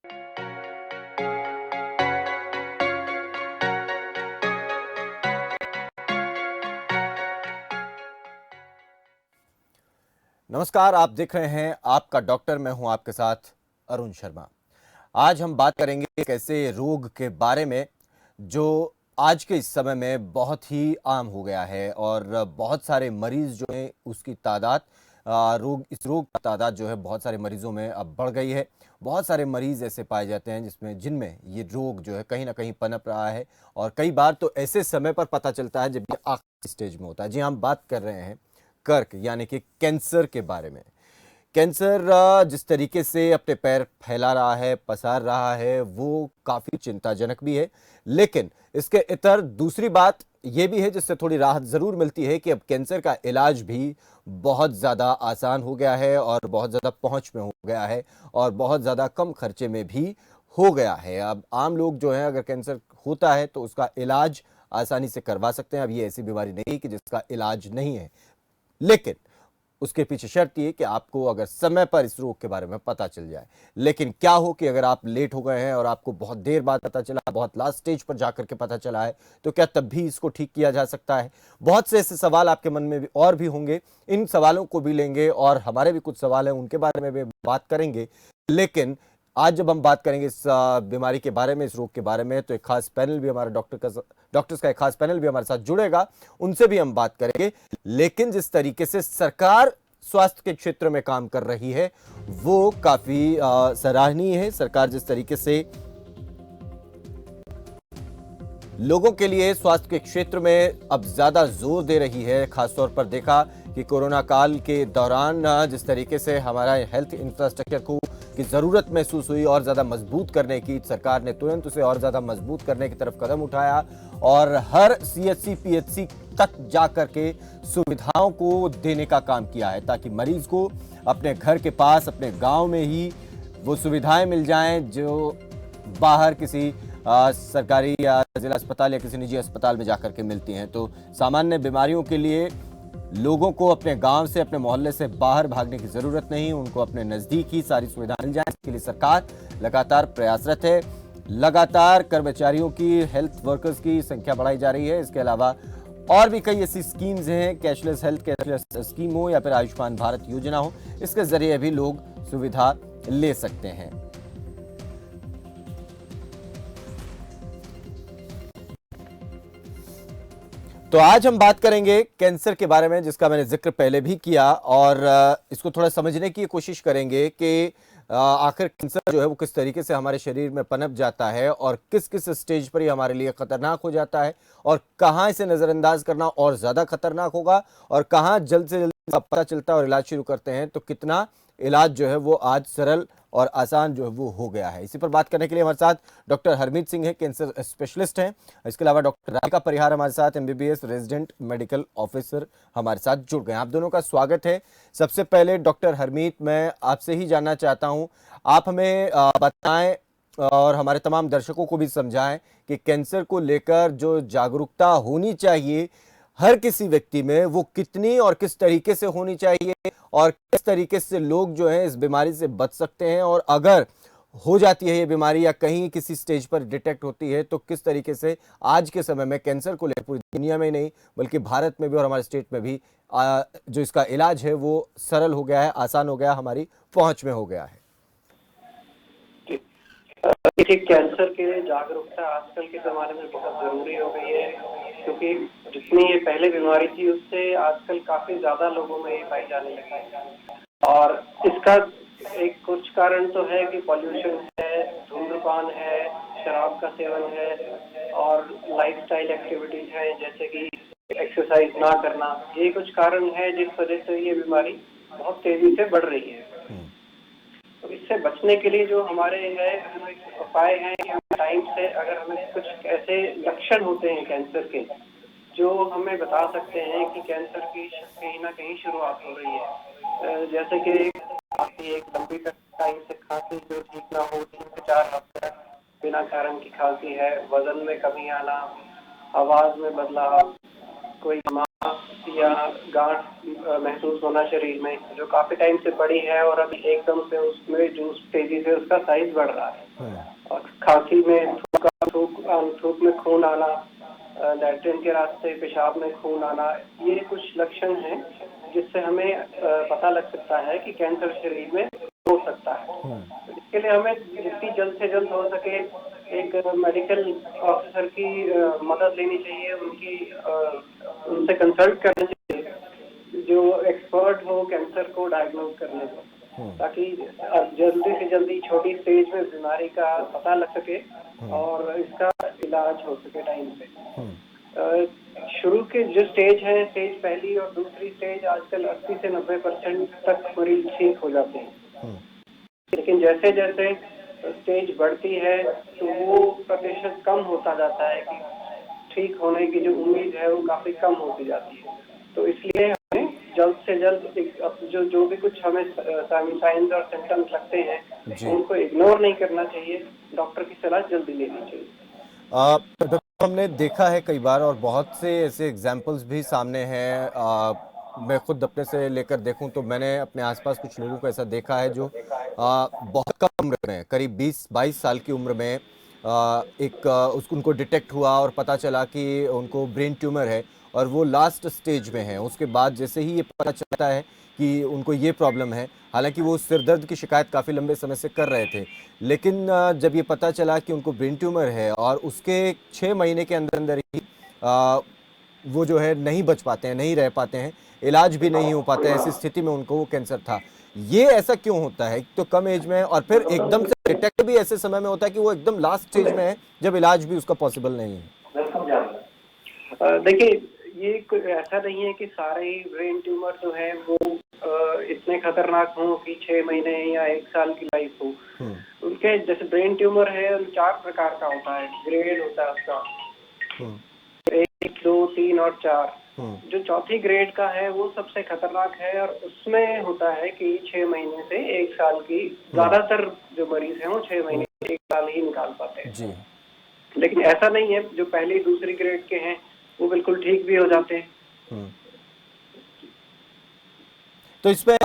नमस्कार, आप देख रहे हैं आपका डॉक्टर। मैं हूं आपके साथ अरुण शर्मा। आज हम बात करेंगे एक ऐसे रोग के बारे में जो आज के इस समय में बहुत ही आम हो गया है और बहुत सारे मरीज जो हैं उसकी तादाद इस रोग का तादाद जो है बहुत सारे मरीजों में अब बढ़ गई है। बहुत सारे मरीज ऐसे पाए जाते हैं जिनमें ये रोग जो है कहीं ना कहीं पनप रहा है और कई बार तो ऐसे समय पर पता चलता है जब ये आखिरी स्टेज में होता है। जी, हम बात कर रहे हैं कर्क यानी कि कैंसर के बारे में। कैंसर जिस तरीके से अपने पैर फैला रहा है, पसार रहा है, वो काफी चिंताजनक भी है। लेकिन इसके इतर दूसरी बात यह भी है जिससे थोड़ी राहत जरूर मिलती है कि अब कैंसर का इलाज भी बहुत ज्यादा आसान हो गया है और बहुत ज्यादा पहुंच में हो गया है और बहुत ज्यादा कम खर्चे में भी हो गया है। अब आम लोग जो है अगर कैंसर होता है तो उसका इलाज आसानी से करवा सकते हैं। अब ये ऐसी बीमारी नहीं कि जिसका इलाज नहीं है, लेकिन उसके पीछे शर्त ये कि आपको अगर समय पर इस रोग के बारे में पता चल जाए। लेकिन क्या हो कि अगर आप लेट हो गए हैं और आपको बहुत देर बाद पता चला, बहुत लास्ट स्टेज पर जाकर के पता चला है, तो क्या तब भी इसको ठीक किया जा सकता है? बहुत से ऐसे सवाल आपके मन में भी और भी होंगे। इन सवालों को भी लेंगे और हमारे भी कुछ सवाल हैं उनके बारे में भी बात करेंगे। लेकिन आज जब हम बात करेंगे इस बीमारी के बारे में, इस रोग के बारे में, तो एक खास पैनल भी हमारा डॉक्टर्स का एक खास पैनल भी हमारे साथ जुड़ेगा। उनसे भी हम बात करेंगे। लेकिन जिस तरीके से सरकार स्वास्थ्य के क्षेत्र में काम कर रही है वो काफी सराहनीय है। सरकार जिस तरीके से लोगों के लिए स्वास्थ्य के क्षेत्र में अब ज्यादा जोर दे रही है, खासतौर पर देखा कि कोरोना काल के दौरान जिस तरीके से हमारा हेल्थ इंफ्रास्ट्रक्चर को की जरूरत महसूस हुई और ज्यादा मजबूत करने की, सरकार ने तुरंत उसे और ज्यादा मजबूत करने की तरफ कदम उठाया और हर सीएचसी पीएचसी तक जाकर के सुविधाओं को देने का काम किया है ताकि मरीज को अपने घर के पास, अपने गांव में ही वो सुविधाएं मिल जाएं जो बाहर किसी सरकारी या जिला अस्पताल या किसी निजी अस्पताल में जाकर के मिलती हैं। तो सामान्य बीमारियों के लिए लोगों को अपने गांव से, अपने मोहल्ले से बाहर भागने की जरूरत नहीं, उनको अपने नजदीक ही सारी सुविधा मिल जाए। इसके लिए सरकार लगातार प्रयासरत है। लगातार कर्मचारियों की, हेल्थ वर्कर्स की संख्या बढ़ाई जा रही है। इसके अलावा और भी कई ऐसी स्कीम्स हैं, कैशलेस हेल्थ कैशलेस स्कीम हो या फिर आयुष्मान भारत योजना हो, इसके जरिए भी लोग सुविधा ले सकते हैं। तो आज हम बात करेंगे कैंसर के बारे में, जिसका मैंने जिक्र पहले भी किया और इसको थोड़ा समझने की कोशिश करेंगे कि आखिर कैंसर जो है वो किस तरीके से हमारे शरीर में पनप जाता है और किस किस स्टेज पर ये हमारे लिए खतरनाक हो जाता है और कहाँ इसे नजरअंदाज करना और ज्यादा खतरनाक होगा और कहाँ जल्द से जल्द पता चलता है और इलाज शुरू करते हैं तो कितना इलाज जो है वो आज सरल और आसान जो है वो हो गया है। इसी पर बात करने के लिए हमारे साथ डॉक्टर हरमीत सिंह है, कैंसर स्पेशलिस्ट हैं। इसके अलावा डॉक्टर राधिका परिहार हमारे साथ, एमबीबीएस रेजिडेंट मेडिकल ऑफिसर, हमारे साथ जुड़ गए। आप दोनों का स्वागत है। सबसे पहले डॉक्टर हरमीत, मैं आपसे ही जानना चाहता हूं, आप हमें बताएं और हमारे तमाम दर्शकों को भी समझाएं कि कैंसर को लेकर जो जागरूकता होनी चाहिए हर किसी व्यक्ति में, वो कितनी और किस तरीके से होनी चाहिए और किस तरीके से लोग जो है इस बीमारी से बच सकते हैं, और अगर हो जाती है ये बीमारी या कहीं किसी स्टेज पर डिटेक्ट होती है तो किस तरीके से आज के समय में कैंसर को लेकर पूरी दुनिया में ही नहीं बल्कि भारत में भी और हमारे स्टेट में भी जो इसका इलाज है वो सरल हो गया है, आसान हो गया, हमारी पहुंच में हो गया है। देखिए, कैंसर के लिए जागरूकता आजकल के ज़माने में बहुत ज़रूरी हो गई है, क्योंकि जितनी ये पहले बीमारी थी उससे आजकल काफ़ी ज़्यादा लोगों में ये पाई जाने लगी है। और इसका एक कुछ कारण तो है कि पॉल्यूशन है, धूम्रपान है, शराब का सेवन है और लाइफस्टाइल एक्टिविटीज है जैसे कि एक्सरसाइज ना करना। ये कुछ कारण है जिस वजह से ये बीमारी बहुत तेजी से बढ़ रही है। तो इससे बचने के लिए जो हमारे है उपाय हैं कि टाइम से अगर हमें कुछ ऐसे लक्षण होते हैं कैंसर के जो हमें बता सकते हैं कि कैंसर की कहीं ना कहीं शुरुआत हो रही है, जैसे कि एक लंबी टाइम से खांसी जो ठीक ना हो, 3 से 4 हफ्ते बिना कारण की खांसी है, वजन में कमी आना, आवाज में बदलाव, कोई या गांठ महसूस होना शरीर में जो काफी टाइम से पड़ी है और अभी एकदम से उसमें जो तेजी से उसका साइज बढ़ रहा है, और खांसी में थूक में खून आना, लैट्रिन के रास्ते पेशाब में खून आना, ये कुछ लक्षण हैं जिससे हमें पता लग सकता है कि कैंसर शरीर में हो सकता है। तो इसके लिए हमें जितनी जल्द से जल्द हो सके एक मेडिकल ऑफिसर की मदद लेनी चाहिए, उनसे कंसल्ट करना चाहिए जो एक्सपर्ट हो कैंसर को डायग्नोज करने को, ताकि जल्दी से जल्दी छोटी स्टेज में बीमारी का पता लग सके और इसका इलाज हो सके टाइम पे। शुरू के जो स्टेज है, स्टेज पहली और दूसरी स्टेज, आजकल 80 से 90% तक मरीज ठीक हो जाते हैं, लेकिन जैसे जैसे स्टेज बढ़ती है तो वो प्रतिशत कम होता जाता है कि ठीक होने की जो उम्मीद है वो काफी कम होती जाती है। तो इसलिए हमें जल्द से जल्द जो जो भी कुछ हमें साइंस और सिम्टम्स लगते हैं उनको इग्नोर नहीं करना चाहिए, डॉक्टर की सलाह जल्दी लेनी चाहिए। डॉक्टर, हमने देखा है कई बार और बहुत से ऐसे एग्जाम्पल्स भी सामने हैं। मैं खुद अपने से लेकर देखूं तो मैंने अपने आसपास कुछ लोगों को ऐसा देखा है जो बहुत कम उम्र में, करीब 20-22 साल की उम्र में उनको डिटेक्ट हुआ और पता चला कि उनको ब्रेन ट्यूमर है और वो लास्ट स्टेज में है। उसके बाद जैसे ही ये पता चलता है कि उनको ये प्रॉब्लम है, हालांकि वो सिर दर्द की शिकायत काफ़ी लंबे समय से कर रहे थे, लेकिन जब ये पता चला कि उनको ब्रेन ट्यूमर है और उसके 6 महीने के अंदर अंदर ही वो जो है नहीं बच पाते हैं, नहीं रह पाते हैं, इलाज भी नहीं हो पाता है, ऐसी स्थिति में उनको वो कैंसर था। ये ऐसा क्यों होता है? तो कम एज में और फिर एकदम से डिटेक्ट भी ऐसे समय में होता है कि वो एकदम लास्ट स्टेज में है जब इलाज भी उसका पॉसिबल नहीं है। देखिए, ये ऐसा नहीं है कि सारे ही ब्रेन ट्यूमर जो है वो इतने खतरनाक हों कि 6 महीने या 1 साल की लाइफ हो। उनके जैसे ब्रेन ट्यूमर है 4 प्रकार का होता है, ग्रेड होता है उसका, 1, 2, 3 और 4। जो चौथी ग्रेड का है वो सबसे खतरनाक है और उसमें होता है कि 6 महीने से 1 साल की, ज्यादातर जो मरीज हैं वो 6 महीने से 1 साल ही निकाल पाते हैं। लेकिन ऐसा नहीं है, जो पहली दूसरी ग्रेड के हैं वो बिल्कुल ठीक भी हो जाते हैं। तो इसमें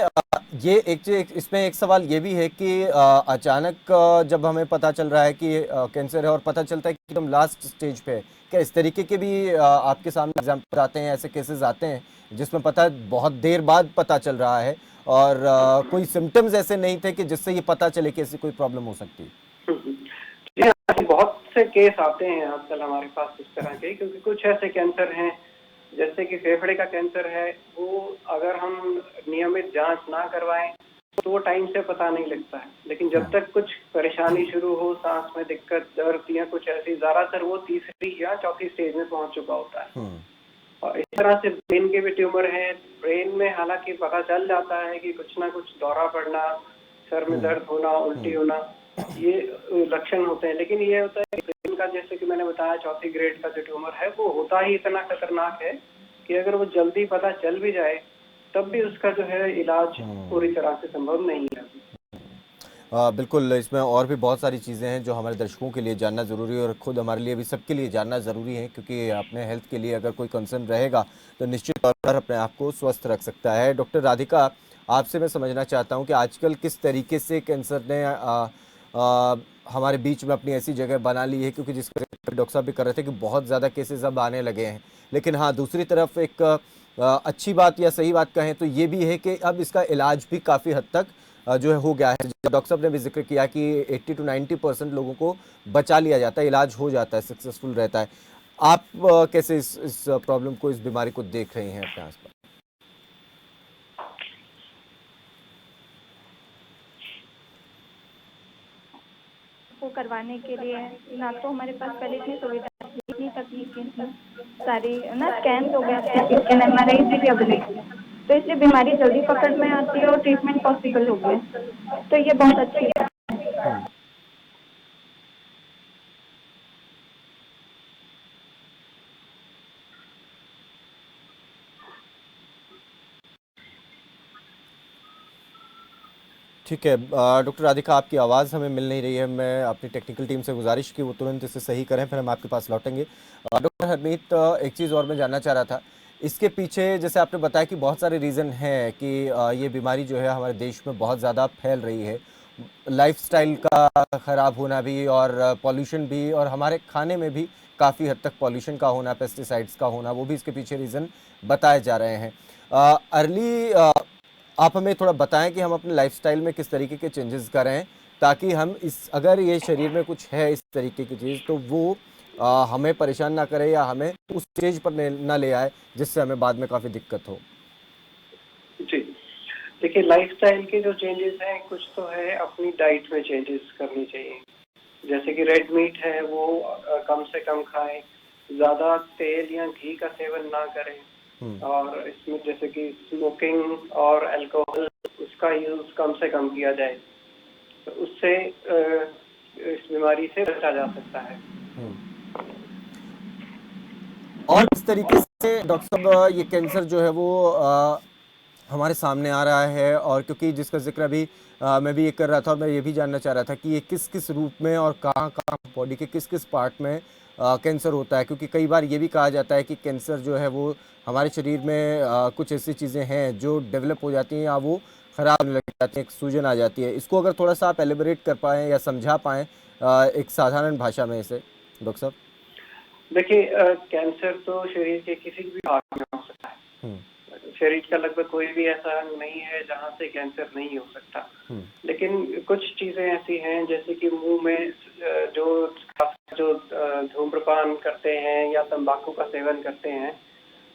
इसमें एक सवाल ये भी है कि अचानक जब हमें पता चल रहा है कि कैंसर है और पता चलता है कि एकदम लास्ट स्टेज पे है, क्या इस तरीके के भी आपके सामने एग्जाम्पल आते हैं, ऐसे केसेस आते हैं जिसमें बहुत देर बाद पता चल रहा है और कोई सिम्टम्स ऐसे नहीं थे कि जिससे ये पता चले कि ऐसी कोई प्रॉब्लम हो सकती है? बहुत से केस आते हैं आजकल हमारे पास इस तरह के, क्योंकि कुछ ऐसे कैंसर हैं जैसे कि फेफड़े का कैंसर है, वो अगर हम नियमित जांच ना करवाएं तो वो टाइम से पता नहीं लगता है, लेकिन जब तक कुछ परेशानी शुरू हो, सांस में दिक्कत, दर्द या कुछ ऐसी, ज्यादातर वो तीसरी या चौथी स्टेज में पहुंच चुका होता है। और इस तरह से ब्रेन के भी ट्यूमर है। ब्रेन में हालांकि पता चल जाता है कि कुछ ना कुछ दौरा पड़ना, सर में दर्द होना, उल्टी होना, ये लक्षण होते हैं, लेकिन ये होता है ब्रेन का, जैसे कि मैंने बताया, चौथी ग्रेड का जो ट्यूमर है वो होता ही इतना खतरनाक है कि अगर वो जल्दी पता चल भी जाए तब भी उसका जो है इलाज पूरी तरह से संभव नहीं है। बिल्कुल, इसमें और भी बहुत सारी चीज़ें हैं जो हमारे दर्शकों के लिए जानना ज़रूरी है और खुद हमारे लिए भी, सबके लिए जानना ज़रूरी है, क्योंकि अपने हेल्थ के लिए अगर कोई कंसर्न रहेगा तो निश्चित तौर पर अपने आप को स्वस्थ रख सकता है। डॉक्टर राधिका, आपसे मैं समझना चाहता हूं कि आजकल किस तरीके से कैंसर ने हमारे बीच में अपनी ऐसी जगह बना ली है, क्योंकि जिस डॉक्टर साहब भी कर रहे थे कि बहुत ज़्यादा केसेस अब आने लगे हैं, लेकिन हाँ, दूसरी तरफ एक अच्छी बात या सही बात कहें तो ये भी है कि अब इसका इलाज भी काफ़ी हद तक जो है हो गया है। डॉक्टर साहब ने भी जिक्र किया कि 80 to 90% लोगों को बचा लिया जाता है, इलाज हो जाता है, सक्सेसफुल रहता है। आप कैसे इस प्रॉब्लम को, इस बीमारी को देख रहे हैं अपने आसपास? को करवाने के लिए ना तो हमारे पास पहले इतनी सुविधा थी, इतनी तकनीकें थी, सारी ना स्कैन हो गया, स्कैन MRI से भी अवेलेबल है, तो इसलिए बीमारी जल्दी पकड़ में आती है और ट्रीटमेंट पॉसिबल हो गया, तो ये बहुत अच्छी बात है। ठीक है डॉक्टर राधिका, आपकी आवाज़ हमें मिल नहीं रही है। मैं अपनी टेक्निकल टीम से गुजारिश की वो तुरंत इसे सही करें, फिर हम आपके पास लौटेंगे। डॉक्टर हरमीत, एक चीज़ और मैं जानना चाह रहा था इसके पीछे जैसे आपने बताया कि बहुत सारे रीज़न हैं कि ये बीमारी जो है हमारे देश में बहुत ज़्यादा फैल रही है। लाइफ़स्टाइल का ख़राब होना भी और पॉल्यूशन भी और हमारे खाने में भी काफ़ी हद तक पॉल्यूशन का होना, पेस्टिसाइड्स का होना, वो भी इसके पीछे रीज़न बताए जा रहे हैं। अर्ली आप हमें थोड़ा बताएं कि हम अपने लाइफ़स्टाइल में किस तरीके के चेंजेस करें ताकि हम इस अगर ये शरीर में कुछ है इस तरीके की चीज़ तो वो हमें परेशान ना करे या हमें उस स्टेज पर ना ले आए जिससे हमें बाद में काफ़ी दिक्कत हो। जी, देखिए लाइफस्टाइल के जो चेंजेस हैं कुछ तो है, अपनी डाइट में चेंजेस करनी चाहिए। जैसे कि रेड मीट है वो कम से कम खाएं, ज़्यादा तेल या घी का सेवन ना करें, हम्म। और इसमें जैसे कि स्मोकिंग और अल्कोहल उसका यूज़ कम से कम किया जाए, तो उससे इस बीमारी से बचा जा सकता है। और किस तरीके से डॉक्टर साहब ये कैंसर जो है वो हमारे सामने आ रहा है और क्योंकि जिसका जिक्र अभी मैं भी ये कर रहा था और मैं ये भी जानना चाह रहा था कि ये किस किस रूप में और कहाँ कहाँ बॉडी के किस किस पार्ट में कैंसर होता है, क्योंकि कई बार ये भी कहा जाता है कि कैंसर जो है वो हमारे शरीर में कुछ ऐसी चीज़ें हैं जो डेवलप हो जाती हैं या वो ख़राब होने लग जाती हैं, एक सूजन आ जाती है। इसको अगर थोड़ा सा आप एलिबरेट कर पाएँ या समझा पाएँ एक साधारण भाषा में इसे डॉक्टर साहब। देखिए कैंसर तो शरीर के किसी भी भाग में हो सकता है। हम्म। शरीर का लगभग कोई भी ऐसा अंग नहीं है जहाँ से कैंसर नहीं हो सकता। हम्म। लेकिन कुछ चीजें ऐसी हैं जैसे कि मुंह में जो जो धूम्रपान करते हैं या तंबाकू का सेवन करते हैं,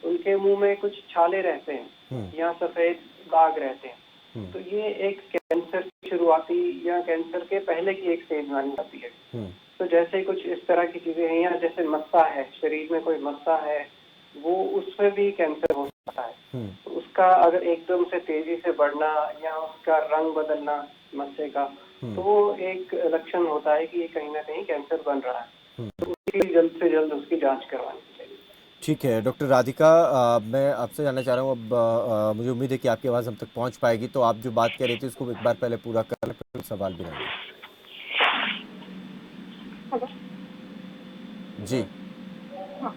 उनके मुंह में कुछ छाले रहते हैं हम्म। या सफेद दाग रहते हैं। हम्म। तो ये एक कैंसर की शुरुआती या कैंसर के पहले की एक स्टेज मानी जाती है। हम्म। तो जैसे कुछ इस तरह की चीजें हैं, या जैसे मस्सा है, शरीर में कोई मस्सा है, वो उसमें भी कैंसर हो सकता है। हम्म। तो उसका अगर एकदम से तेजी से बढ़ना या उसका रंग बदलना मस्से का, तो वो एक लक्षण होता है कि ये कहीं ना कहीं कैंसर बन रहा है। तो उसकी जल्द से जल्द उसकी जांच करवानी चाहिए। ठीक है डॉक्टर राधिका, मैं आपसे जानना चाह रहा हूँ अब मुझे उम्मीद है कि आपकी आवाज़ हम तक पहुँच पाएगी, तो आप जो बात कह रही थी उसको एक बार पहले पूरा कर लें, फिर सवाल भी रहेंगे। हेलो। जी हाँ।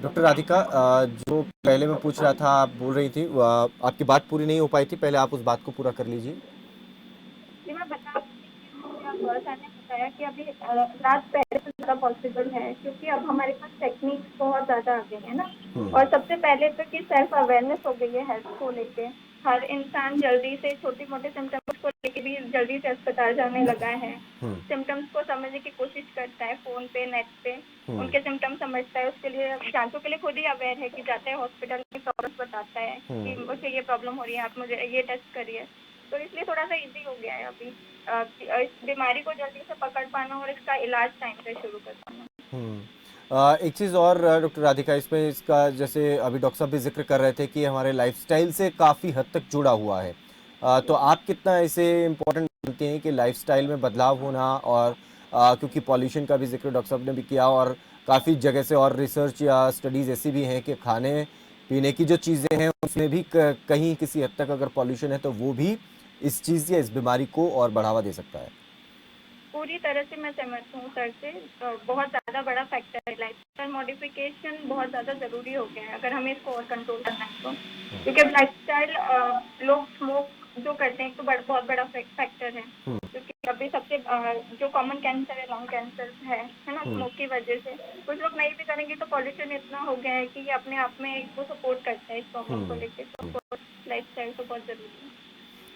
डॉक्टर राधिका, जो पहले मैं पूछ रहा था आप बोल रही थी आपकी बात पूरी नहीं हो पाई थी, पहले आप उस बात को पूरा कर लीजिए। जी, मैं बता रही थी कि जैसे अब सर ने बताया कि अभी इलाज पहले से ज़्यादा पॉसिबल है, क्योंकि अब हमारे पास टेक्निक्स बहुत ज़्यादा आ गई है ना। और सबसे पहले तो कि सेल्फ अवेयरनेस हो गई है हेल्थ को लेके। हर इंसान जल्दी से छोटी मोटे सिम्टम्स को लेके भी जल्दी से अस्पताल जाने लगा है। सिम्टम्स को समझने की कोशिश करता है, फ़ोन पे, नेट पे उनके सिम्टम्स समझता है, उसके लिए जांचों के लिए खुद ही अवेयर है कि जाता है हॉस्पिटल में, प्रॉब्लम्स बताता है कि मुझे ये प्रॉब्लम हो रही है, आप मुझे ये टेस्ट करिए। तो इसलिए थोड़ा सा इजी हो गया है अभी इस बीमारी को जल्दी से पकड़ पाना और इसका इलाज टाइम पे शुरू कर पाना। एक चीज़ और डॉक्टर राधिका, इसमें इसका जैसे अभी डॉक्टर साहब भी जिक्र कर रहे थे कि हमारे लाइफस्टाइल से काफ़ी हद तक जुड़ा हुआ है, तो आप कितना इसे इम्पोर्टेंट मानते हैं कि लाइफस्टाइल में बदलाव होना और क्योंकि पॉल्यूशन का भी जिक्र डॉक्टर साहब ने भी किया और काफ़ी जगह से और रिसर्च या स्टडीज़ ऐसी भी हैं कि खाने पीने की जो चीज़ें हैं उसमें भी कहीं किसी हद तक अगर पॉल्यूशन है तो वो भी इस चीज़ या इस बीमारी को और बढ़ावा दे सकता है। पूरी तरह से मैं सहमत हूँ सर से। बहुत ज़्यादा बड़ा फैक्टर है, लाइफस्टाइल मॉडिफिकेशन बहुत ज़्यादा ज़रूरी हो गया है अगर हमें इसको और कंट्रोल करना है तो। क्योंकि अब लाइफस्टाइल लोग स्मोक जो करते हैं तो बहुत बड़ा फैक्टर है। क्योंकि अभी सबसे जो कॉमन कैंसर है, लंग कैंसर है ना, स्मोक की वजह से। कुछ लोग नहीं भी करेंगे तो पॉल्यूशन इतना हो गया है कि ये अपने आप में वो सपोर्ट करता है इस प्रॉब्लम को लेकर। तो लाइफस्टाइल तो बहुत ज़रूरी है।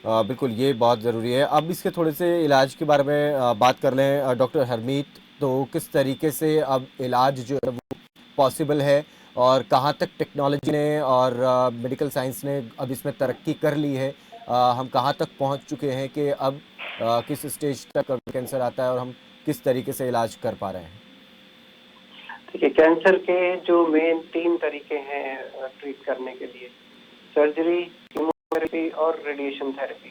बिल्कुल ये बहुत ज़रूरी है। अब इसके थोड़े से इलाज के बारे में बात कर लें डॉक्टर हरमीत, तो किस तरीके से अब इलाज जो है वो पॉसिबल है और कहाँ तक टेक्नोलॉजी ने और मेडिकल साइंस ने अब इसमें तरक्की कर ली है, हम कहाँ तक पहुँच चुके हैं कि अब किस स्टेज तक अगर कैंसर आता है और हम किस तरीके से इलाज कर पा रहे हैं। देखिए कैंसर के जो मेन 3 तरीके हैं ट्रीट करने के लिए: सर्जरी, कीमोथेरेपी और रेडिएशन थेरेपी।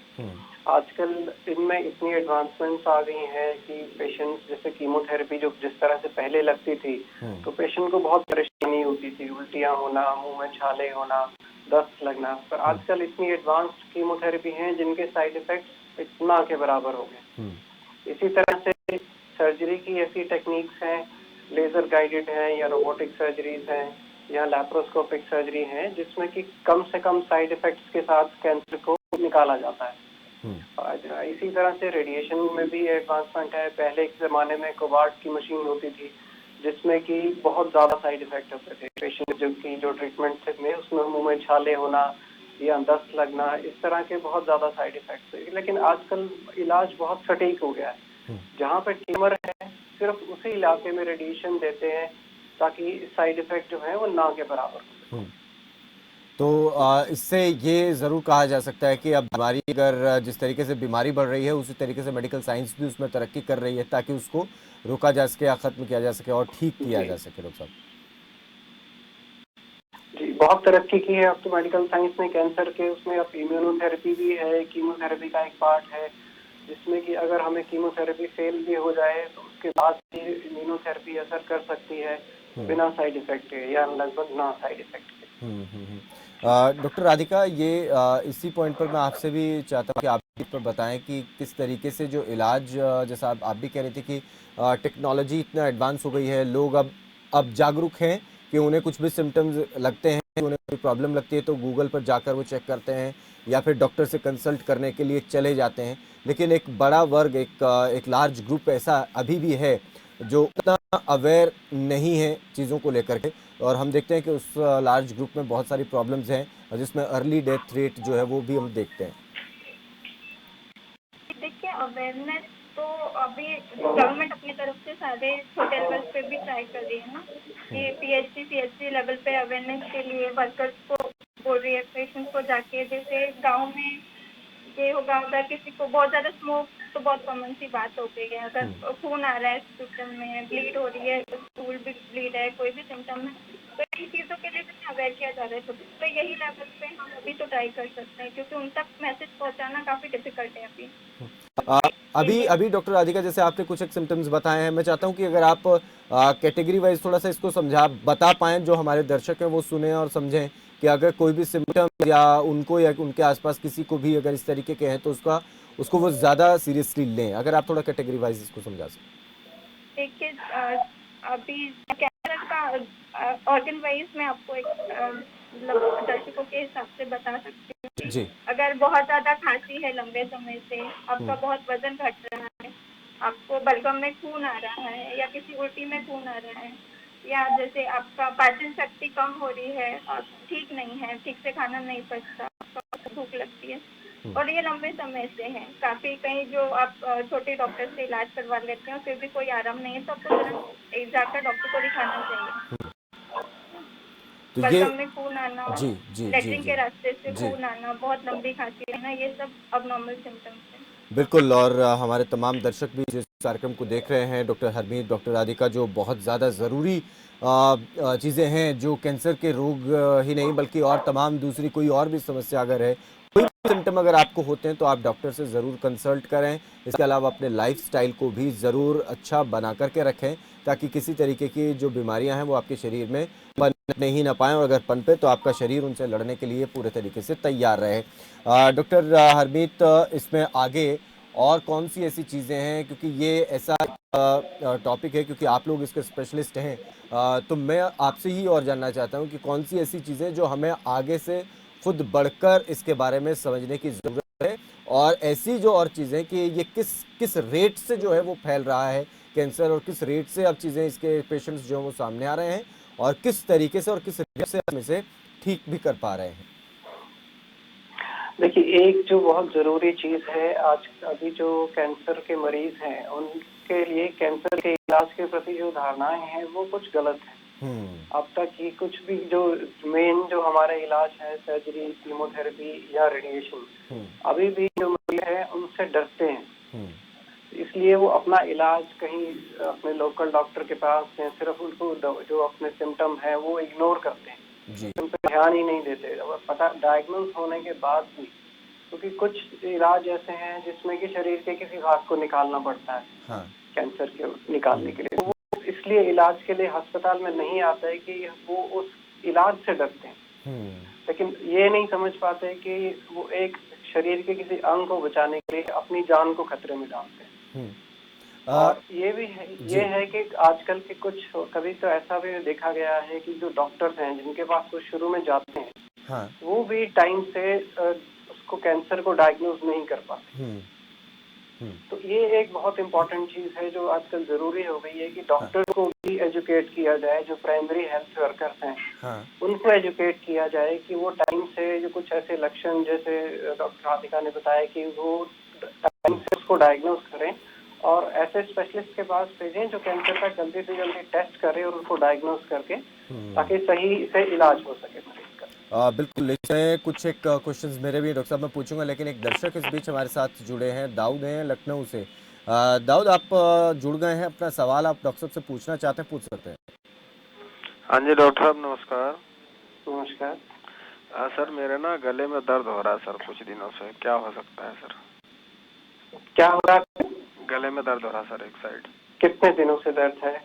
आजकल इनमें इतनी एडवांसमेंट्स आ गई हैं कि पेशेंट्स, जैसे कीमोथेरेपी जो जिस तरह से पहले लगती थी, तो पेशेंट को बहुत परेशानी होती थी, उल्टियाँ होना, मुंह में छाले होना, दस्त लगना। पर आजकल इतनी एडवांस्ड कीमोथेरेपी हैं जिनके साइड इफेक्ट्स इतना के बराबर हो गए। इसी तरह से सर्जरी की ऐसी टेक्निक्स हैं, लेजर गाइडेड है या रोबोटिक सर्जरीज हैं, या लैप्रोस्कोपिक सर्जरी है, जिसमें कि कम से कम साइड इफेक्ट्स के साथ कैंसर को निकाला जाता है। इसी तरह से रेडिएशन में भी एडवांसमेंट है। पहले के ज़माने में कोबार्ट की मशीन होती थी, जिसमें कि बहुत ज़्यादा साइड इफेक्ट होते थे। पेशेंट जो ट्रीटमेंट में उसमें मुंह में छाले होना या दस्त लगना, इस तरह के बहुत ज़्यादा साइड इफेक्ट्स है। लेकिन आजकल इलाज बहुत सटीक हो गया है। जहाँ पे ट्यूमर है, सिर्फ उसी इलाके में रेडिएशन देते हैं ताकि साइड इफेक्ट जो है वो ना के बराबर हो। तो इससे ये ज़रूर कहा जा सकता है कि अब बीमारी अगर जिस तरीके से बीमारी बढ़ रही है उसी तरीके से मेडिकल साइंस भी उसमें तरक्की कर रही है ताकि उसको रोका जा सके या ख़त्म किया जा सके और ठीक किया जा सके। डॉक्टर साहब जी, बहुत तरक्की की है अब तो मेडिकल साइंस ने कैंसर के। उसमें अब इम्यूनोथेरेपी भी है, कीमोथेरेपी का एक पार्ट है, जिसमें कि अगर हमें कीमोथेरेपी फेल भी हो जाए तो उसके बाद भी इम्यूनोथेरेपी असर कर सकती है बिना साइड इफेक्ट के या लगभग ना साइड इफेक्ट के। डॉक्टर राधिका, ये इसी पॉइंट पर मैं आपसे भी चाहता हूँ कि आप इस पर बताएं कि किस तरीके से जो इलाज, जैसा आप भी कह रहे थे कि टेक्नोलॉजी इतना एडवांस हो गई है, लोग अब जागरूक हैं कि उन्हें कुछ भी सिम्टम्स लगते हैं, उन्हें कोई प्रॉब्लम लगती है तो गूगल पर जाकर वो चेक करते हैं या फिर डॉक्टर से कंसल्ट करने के लिए चले जाते हैं। लेकिन एक बड़ा वर्ग, एक लार्ज ग्रुप ऐसा अभी भी है जो उतना अवेयर नहीं है चीज़ों को लेकर के, और हम देखते हैं कि उस लार्ज ग्रुप में बहुत सारी प्रॉब्लम्स हैं और जिसमें अर्ली डेथ रेट जो है वो भी हम देखते हैं। देखिए, अवेयरनेस तो अभी गवर्नमेंट अपनी तरफ से सारे छोटे लेवल पे भी ट्राई कर रही है ना, कि पीएचसी सीएचसी लेवल पे अवेयरनेस के लिए वर्कर्स को बोल रही है, पेशेंट को जाके, जैसे गांव में ये होगा, अगर किसी को बहुत ज्यादा स्मोक तो बहुत कॉमन सी बात हो गई है, अगर खून आ रहा है सिस्टम में, ब्लीड हो रही है, स्टूल भी ब्लीड है, कोई भी सिम्टम है, तो इन चीज़ों के लिए भी अवेयर किया जा रहा है। तो यही लेवल पे हम अभी तो ट्राई कर सकते हैं, क्योंकि उन तक मैसेज पहुंचाना काफ़ी डिफिकल्ट है अभी। अभी अभी डॉक्टर राधिका, जैसे आपने कुछ एक सिम्टम्स बताए हैं, मैं चाहता हूं कि अगर आप कैटेगरी वाइज थोड़ा सा इसको बता पाएं, जो हमारे दर्शक हैं वो सुने और समझें कि अगर कोई भी सिम्टम या उनको या उनके आसपास किसी को भी अगर इस तरीके के हैं तो उसको वो ज़्यादा सीरियसली लें। अगर आप थोड़ा कैटेगरी वाइज इसको समझा सकें। देखिए, अभी कैंसर का ऑर्गन वाइज मैं आपको एक मतलब दर्शकों के हिसाब से बता सकती हूँ। जी। अगर बहुत ज़्यादा खांसी है लंबे समय से, आपका बहुत वजन घट रहा है, आपको बलगम में खून आ रहा है या किसी उल्टी में खून आ रहा है, या जैसे आपका पाचन शक्ति कम हो रही है, आप ठीक नहीं है, ठीक से खाना नहीं पचता, आपको भूख लगती है, और ये लंबे समय से है, काफी कहीं जो आप छोटे डॉक्टर से इलाज करवा लेते हैं फिर भी कोई आराम नहीं है, तो आपको तुरंत जाकर डॉक्टर को दिखाना चाहिए। तो ये बलगम में खून आना, जी जी जी लेटरिन जी के रास्ते से जी खून आना, बहुत लंबी खांसी रहना, ये सब अबनॉर्मल सिम्टम्स हैं। बिल्कुल। और हमारे तमाम दर्शक भी जिस कार्यक्रम को देख रहे हैं, डॉक्टर हरमीत, डॉक्टर राधिका, जो बहुत ज़्यादा ज़रूरी चीज़ें हैं जो कैंसर के रोग ही नहीं बल्कि और तमाम दूसरी कोई और भी समस्या अगर है, कोई भी सिम्टम अगर आपको होते हैं तो आप डॉक्टर से ज़रूर कंसल्ट करें। इसके अलावा अपने लाइफस्टाइल को भी ज़रूर अच्छा बना करके रखें ताकि किसी तरीके की जो बीमारियां हैं वो आपके शरीर में पनपने ही ना पाएँ, और अगर पनपे तो आपका शरीर उनसे लड़ने के लिए पूरे तरीके से तैयार रहे। डॉक्टर हरमीत, इसमें आगे और कौन सी ऐसी चीज़ें हैं, क्योंकि ये ऐसा टॉपिक है, क्योंकि आप लोग इसके स्पेशलिस्ट हैं, तो मैं आपसे ही और जानना चाहता हूँ कि कौन सी ऐसी चीज़ें जो हमें आगे से खुद बढ़कर इसके बारे में समझने की ज़रूरत है, और ऐसी जो और चीज़ें कि ये किस किस रेट से जो है वो फैल रहा है कैंसर, और किस रेट से अब चीज़ें इसके पेशेंट्स जो हैं वो सामने आ रहे हैं, और किस तरीके से और किस रेट से हम इसे ठीक भी कर पा रहे हैं। देखिए, एक जो बहुत जरूरी चीज है, आज अभी जो कैंसर के मरीज हैं उनके लिए कैंसर के इलाज के प्रति जो धारणाएं हैं वो कुछ गलत है। अब तक की कुछ भी जो मेन जो हमारे इलाज है, सर्जरी, कीमोथेरेपी या रेडिएशन, अभी भी जो मरीज है उनसे डरते हैं। इसलिए वो अपना इलाज कहीं अपने लोकल डॉक्टर के पास या सिर्फ उनको जो अपने सिम्टम है वो इग्नोर करते हैं, उन पर ध्यान ही नहीं देते। और पता डायग्नोज होने के बाद भी, क्योंकि कुछ इलाज ऐसे हैं जिसमें कि शरीर के किसी भाग को निकालना पड़ता है, हाँ, कैंसर के निकालने के लिए, तो वो इसलिए इलाज के लिए अस्पताल में नहीं आता है कि वो उस इलाज से डरते हैं। लेकिन ये नहीं समझ पाते कि वो एक शरीर के किसी अंग को बचाने के लिए अपनी जान को खतरे में डालते हैं। और ये भी है, जी। ये है कि आजकल के कुछ कभी तो ऐसा भी देखा गया है कि जो डॉक्टर्स हैं जिनके पास वो शुरू में जाते हैं, हाँ। वो भी टाइम से उसको कैंसर को डायग्नोज नहीं कर पाते। हुँ, हुँ। तो ये एक बहुत इम्पोर्टेंट चीज़ है जो आजकल ज़रूरी हो गई है कि हाँ, डॉक्टर को भी एजुकेट किया जाए, जो प्राइमरी हेल्थ वर्कर्स हैं, हाँ। उनको एजुकेट किया जाए कि वो टाइम से जो कुछ ऐसे लक्षण जैसे डॉक्टर राधिका ने बताया कि वो टाइम से उसको डायग्नोज करें और ऐसे स्पेशलिस्ट के पास भेजें जो कैंसर का जल्दी से जल्दी टेस्ट करे और उसको डायग्नोज करके ताकि सही से इलाज हो सके मरीज का। बिल्कुल, इसमें कुछ एक क्वेश्चंस मेरे भी डॉक्टर साहब मैं पूछूंगा, लेकिन एक दर्शक इस बीच हमारे साथ जुड़े हैं, दाऊद हैं लखनऊ से। दाऊद, आप जुड़ गए हैं, अपना सवाल आप डॉक्टर साहब से पूछना चाहते हैं, पूछ सकते हैं। हाँ जी डॉक्टर साहब नमस्कार। नमस्कार। सर मेरे ना गले में दर्द हो रहा है सर कुछ दिनों से, क्या हो सकता है सर? क्या हो रहा है? गले में दर्द हो रहा है सर, एक साइड। कितने दिनों से दर्द है?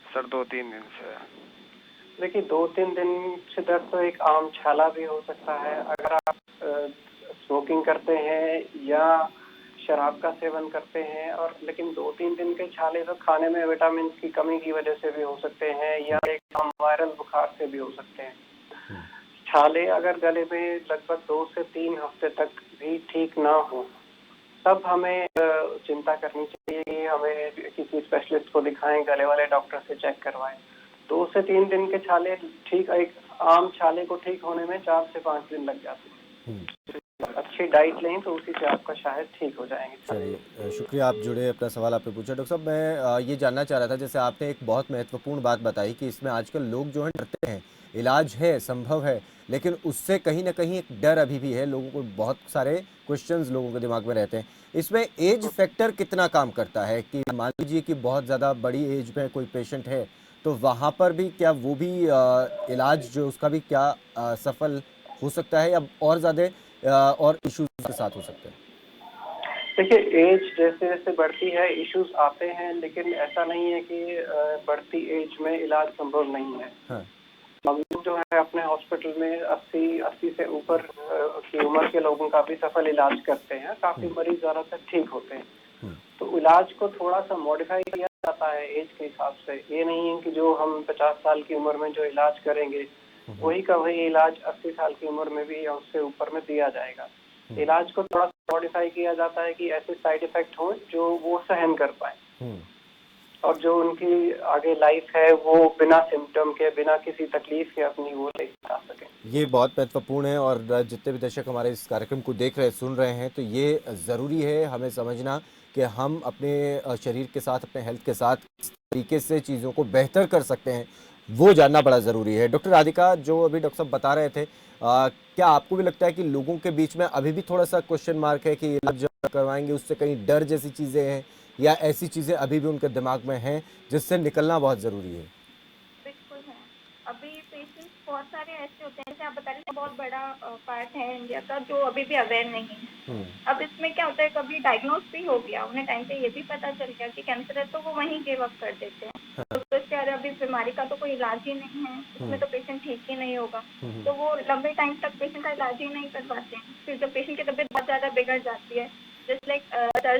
सर 2-3 दिन से है। देखिए 2-3 दिन से दर्द तो एक आम छाला भी हो सकता है। अगर आप स्मोकिंग करते हैं या शराब का सेवन करते हैं और लेकिन 2-3 दिन के छाले तो खाने में विटामिन की कमी की वजह से भी हो सकते हैं या एक वायरल बुखार से भी हो सकते हैं। छाले अगर गले में लगभग 2 से 3 हफ्ते तक भी ठीक ना हो तब हमें चिंता करनी चाहिए कि हमें किसी स्पेशलिस्ट को दिखाएं, गले वाले डॉक्टर से चेक करवाएं। 2 से 3 दिन के छाले ठीक, एक आम छाले को ठीक होने में 4 से 5 दिन लग जाते हैं। अच्छी डाइट लें तो उसी से आपका शायद ठीक हो जाएंगे। चलिए, शुक्रिया, आप जुड़े, अपना सवाल आपने पूछा। डॉक्टर साहब, मैं ये जानना चाह रहा था, जैसे आपने एक बहुत महत्वपूर्ण बात बताई कि इसमें आजकल लोग जो हैं डरते हैं। इलाज है, संभव है, लेकिन उससे कहीं न कहीं एक डर अभी भी है, लोगों को बहुत सारे क्वेश्चंस लोगों के दिमाग में रहते हैं। इसमें एज फैक्टर कितना काम करता है कि मान लीजिए कि बहुत ज़्यादा बड़ी एज में कोई पेशेंट है, तो वहाँ पर भी क्या वो भी इलाज जो उसका भी क्या सफल हो सकता है, या और ज़्यादा और इश्यूज़ के साथ हो सकते हैं? देखिए एज जैसे जैसे बढ़ती है इश्यूज आते हैं, लेकिन ऐसा नहीं है कि बढ़ती एज में इलाज संभव नहीं है। हाँ। हम लोग जो है अपने हॉस्पिटल में 80 से ऊपर की उम्र के लोगों का भी सफल इलाज करते हैं। काफी मरीज ज्यादातर ठीक होते हैं। तो इलाज को थोड़ा सा मॉडिफाई किया जाता है एज के हिसाब से। ये नहीं है कि जो हम 50 साल की उम्र में जो इलाज करेंगे वही का वही इलाज 80 साल की उम्र में भी या उससे ऊपर में दिया जाएगा। इलाज को थोड़ा सा मॉडिफाई किया जाता है कि ऐसे साइड इफेक्ट हो जो वो सहन कर पाए और जो उनकी आगे लाइफ है वो बिना सिम्टम के, बिना किसी तकलीफ के अपनी वो ले जा सके। ये बहुत महत्वपूर्ण है, और जितने भी दर्शक हमारे इस कार्यक्रम को देख रहे हैं, सुन रहे हैं, तो ये ज़रूरी है हमें समझना कि हम अपने शरीर के साथ, अपने हेल्थ के साथ किस तरीके से चीज़ों को बेहतर कर सकते हैं, वो जानना बड़ा ज़रूरी है। डॉक्टर राधिका, जो अभी डॉक्टर साहब बता रहे थे, क्या आपको भी लगता है कि लोगों के बीच में अभी भी थोड़ा सा क्वेश्चन मार्क है कि इलाज जब करवाएंगे उससे कहीं डर जैसी चीज़ें हैं, या ऐसी चीज़ें अभी भी उनके दिमाग में हैं जिससे निकलना बहुत ज़रूरी है? बिल्कुल है। अभी पेशेंट्स बहुत सारे ऐसे होते हैं, जैसे आप बता रहे थे, बहुत बड़ा पार्ट है इंडिया का जो अभी भी अवेयर नहीं है। अब इसमें क्या होता है, कभी डायग्नोज भी हो गया, उन्हें टाइम पे ये भी पता चल गया कि कैंसर है, तो वो वहीं गिव अप कर देते हैं। तो इससे अभी इस बीमारी का तो कोई इलाज ही नहीं है, इसमें तो पेशेंट ठीक ही नहीं होगा, तो वो लंबे टाइम तक पेशेंट का इलाज ही नहीं करवाते हैं। फिर जब पेशेंट की तबीयत बहुत ज़्यादा बिगड़ जाती है, जस्ट लाइक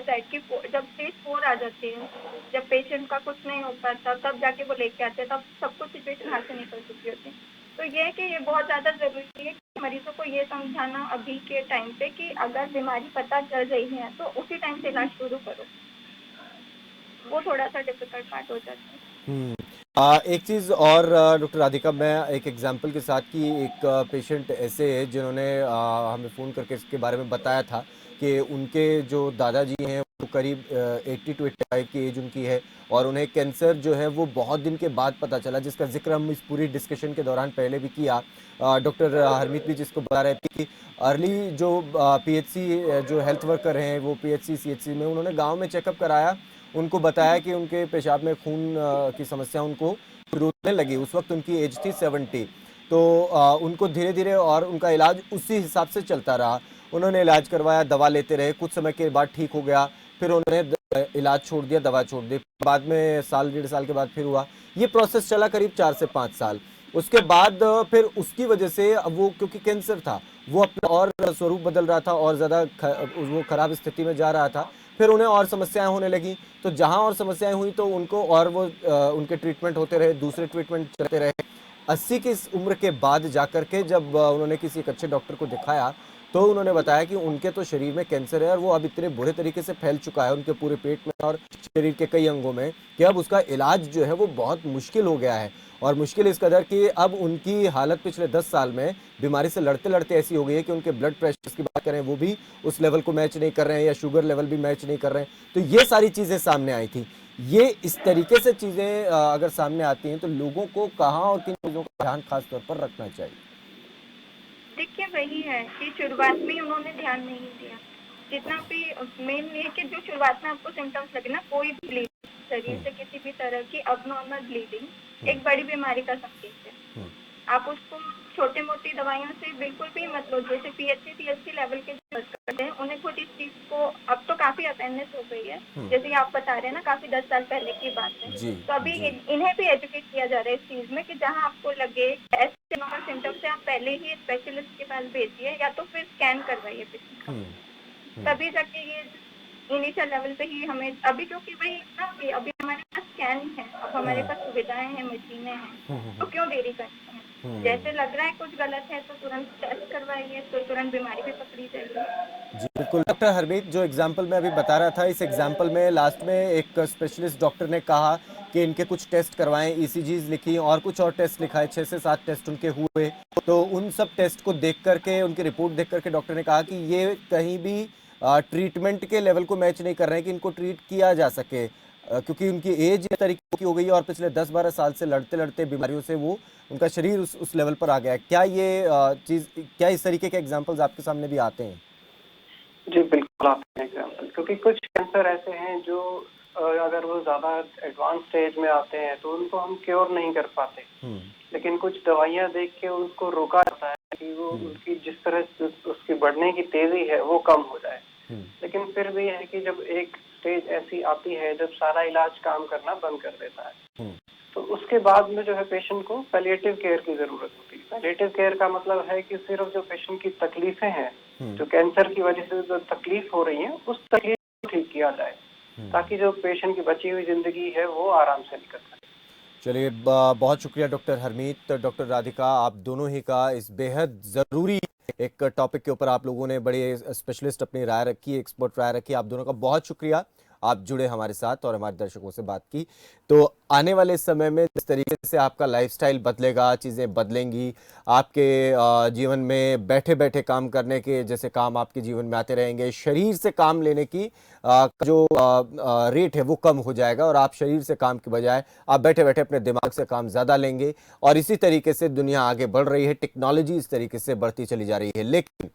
साइड की जब स्टेज 4 आ जाती है, जब पेशेंट का कुछ नहीं हो पाता, तब जाके वो लेके आते हैं, तब सब कुछ सिचुएशन हाथ से निकल चुकी होती है। तो ये है कि ये बहुत ज़्यादा ज़रूरी है कि मरीजों को ये समझाना अभी के टाइम पे कि अगर बीमारी पता चल रही है तो उसी टाइम से इलाज शुरू करो। वो थोड़ा सा डिफिकल्ट पार्ट हो जाता है। एक चीज़ और डॉक्टर राधिका, मैं एक एग्जांपल के साथ कि एक पेशेंट ऐसे है जिन्होंने हमें फ़ोन करके इसके बारे में बताया था कि उनके जो दादाजी हैं वो करीब 80 to 85 की एज उनकी है, और उन्हें कैंसर जो है वो बहुत दिन के बाद पता चला, जिसका जिक्र हम इस पूरी डिस्कशन के दौरान पहले भी किया। डॉक्टर हरमीत भी जिसको बता रहे थे कि अर्ली जो पीएचसी जो हेल्थ वर्कर हैं, वो पीएचसी सीएचसी में उन्होंने गाँव में चेकअप कराया, उनको बताया कि उनके पेशाब में खून की समस्या उनको रोकने लगी। उस वक्त उनकी एज थी 70। तो उनको धीरे धीरे और उनका इलाज उसी हिसाब से चलता रहा। उन्होंने इलाज करवाया, दवा लेते रहे, कुछ समय के बाद ठीक हो गया, फिर उन्होंने इलाज छोड़ दिया, दवा छोड़ दी, बाद में साल 1.5 साल के बाद फिर हुआ। ये प्रोसेस चला करीब 4 से 5 साल। उसके बाद फिर उसकी वजह से अब वो, क्योंकि कैंसर था, वो अपना और स्वरूप बदल रहा था और ज़्यादा वो खराब स्थिति में जा रहा था, फिर उन्हें और समस्याएं होने लगी। तो जहां और समस्याएं हुई तो उनको और वो उनके ट्रीटमेंट होते रहे, दूसरे ट्रीटमेंट चलते रहे। 80 की इस उम्र के बाद जाकर के जब उन्होंने किसी एक अच्छे डॉक्टर को दिखाया तो उन्होंने बताया कि उनके तो शरीर में कैंसर है और वो अब इतने बुरे तरीके से फैल चुका है उनके पूरे पेट में और शरीर के कई अंगों में कि अब उसका इलाज जो है वो बहुत मुश्किल हो गया है। और मुश्किल इस कदर कि अब उनकी हालत पिछले 10 साल में बीमारी से लड़ते लड़ते ऐसी हो गई है कि उनके ब्लड प्रेशर की बात करें वो भी उस लेवल को मैच नहीं कर रहे हैं या शुगर लेवल भी मैच नहीं कर रहे हैं। तो ये सारी चीज़ें सामने आई थी। ये इस तरीके से चीज़ें अगर सामने आती हैं तो लोगों को कहाँ और किन चीज़ों का ध्यान खास तौर पर रखना चाहिए? देखिए वही है कि शुरुआत में ही उन्होंने ध्यान नहीं दिया। जितना भी मेन ये कि जो शुरुआत में आपको सिम्टम्स लगे ना, कोई भी ब्लीडिंग शरीर से किसी भी तरह की अबनॉर्मल ब्लीडिंग एक बड़ी बीमारी का संकेत है। आप उसको छोटे मोटी दवाइयों से बिल्कुल भी मत लो। जैसे पीएचसी टीएचसी लेवल के जो वर्क करते हैं उन्हें खुद इस चीज को अब तो काफी अवेयरनेस हो गई है। जैसे आप बता रहे हैं ना, काफी 10 साल पहले की बात है। तो अभी इन्हें भी एजुकेट किया जा रहा है इस चीज में कि जहाँ आपको लगे ऐसे सिम्टम्स से आप पहले ही स्पेशलिस्ट के पास भेजिए या तो फिर स्कैन करवाइए पेशेंट का। तभी जाके ये इनिशियल लेवल पे ही हमें अभी, क्योंकि वही ना कि अभी हमारे पास स्कैन है, अब हमारे पास सुविधाएं हैं, मशीनें हैं, तो क्यों देरी करनी है। जैसे लग रहा है कुछ गलत है तो तुरंत टेस्ट करवाइए, तो तुरंत बीमारी भी पकड़ी जाएगी। जी बिल्कुल। डॉक्टर हरमीत, जो एग्जाम्पल मैं अभी बता रहा था, इस एग्जाम्पल में लास्ट में एक स्पेशलिस्ट डॉक्टर ने कहा कि इनके कुछ टेस्ट करवाएं, ईसीजीज लिखी और कुछ और टेस्ट लिखाए, 6 से 7 टेस्ट उनके हुए। तो उन सब टेस्ट को देख करके, उनकी रिपोर्ट देख करके डॉक्टर ने कहा कि ये कहीं भी ट्रीटमेंट के लेवल को मैच नहीं कर रहे हैं कि इनको ट्रीट किया जा सके, क्योंकि उनकी एज इस तरीके की हो गई है और पिछले 10-12 साल से लड़ते लड़ते बीमारियों से वो उनका शरीर उस लेवल पर आ गया है। क्या ये क्या इस तरीके के एग्जाम्पल्स आपके सामने भी आते हैं? जी बिल्कुल आते हैं एग्जाम्पल, क्योंकि कुछ कैंसर ऐसे हैं जो अगर वो ज्यादा एडवांस स्टेज में आते हैं तो उनको हम क्योर नहीं कर पाते, लेकिन कुछ दवाइयां देख के उनको रोका जाता है कि वो उनकी जिस तरह से उसकी बढ़ने की तेजी है वो कम हो जाए। लेकिन फिर भी है कि जब एक स्टेज ऐसी आती है जब सारा इलाज काम करना बंद कर देता है, तो उसके बाद में जो है पेशेंट को पैलिएटिव केयर की जरूरत होती है। पैलिएटिव केयर का मतलब है कि सिर्फ जो पेशेंट की तकलीफें हैं, जो कैंसर की वजह से जो तकलीफ हो रही है, उस तकलीफ को ठीक किया जाए ताकि जो पेशेंट की बची हुई जिंदगी है वो आराम से निकल सके। चलिए, बहुत शुक्रिया डॉक्टर हरमीत, डॉक्टर राधिका, आप दोनों ही का इस बेहद ज़रूरी एक टॉपिक के ऊपर आप लोगों ने बड़े स्पेशलिस्ट अपनी राय रखी, एक्सपर्ट राय रखी। आप दोनों का बहुत शुक्रिया, आप जुड़े हमारे साथ और हमारे दर्शकों से बात की। तो आने वाले समय में जिस तरीके से आपका लाइफस्टाइल बदलेगा, चीज़ें बदलेंगी, आपके जीवन में बैठे बैठे काम करने के जैसे काम आपके जीवन में आते रहेंगे, शरीर से काम लेने की जो रेट है वो कम हो जाएगा और आप शरीर से काम के बजाय आप बैठे बैठे अपने दिमाग से काम ज़्यादा लेंगे। और इसी तरीके से दुनिया आगे बढ़ रही है, टेक्नोलॉजी इस तरीके से बढ़ती चली जा रही है। लेकिन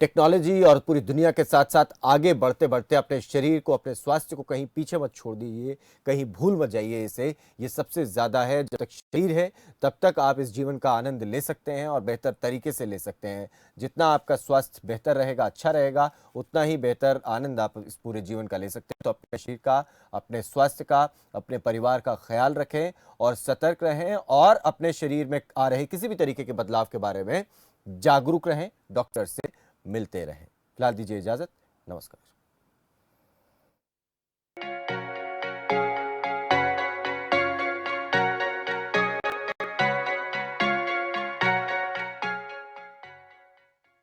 टेक्नोलॉजी और पूरी दुनिया के साथ साथ आगे बढ़ते बढ़ते अपने शरीर को, अपने स्वास्थ्य को कहीं पीछे मत छोड़ दीजिए, कहीं भूल मत जाइए इसे। ये सबसे ज़्यादा है। जब तक शरीर है तब तक आप इस जीवन का आनंद ले सकते हैं और बेहतर तरीके से ले सकते हैं। जितना आपका स्वास्थ्य बेहतर रहेगा, अच्छा रहेगा, उतना ही बेहतर आनंद आप इस पूरे जीवन का ले सकते हैं। तो अपने शरीर का, अपने स्वास्थ्य का, अपने परिवार का ख्याल रखें और सतर्क रहें और अपने शरीर में आ रहे किसी भी तरीके के बदलाव के बारे में जागरूक रहें, डॉक्टर से मिलते रहें। फिलहाल दीजिए इजाजत, नमस्कार।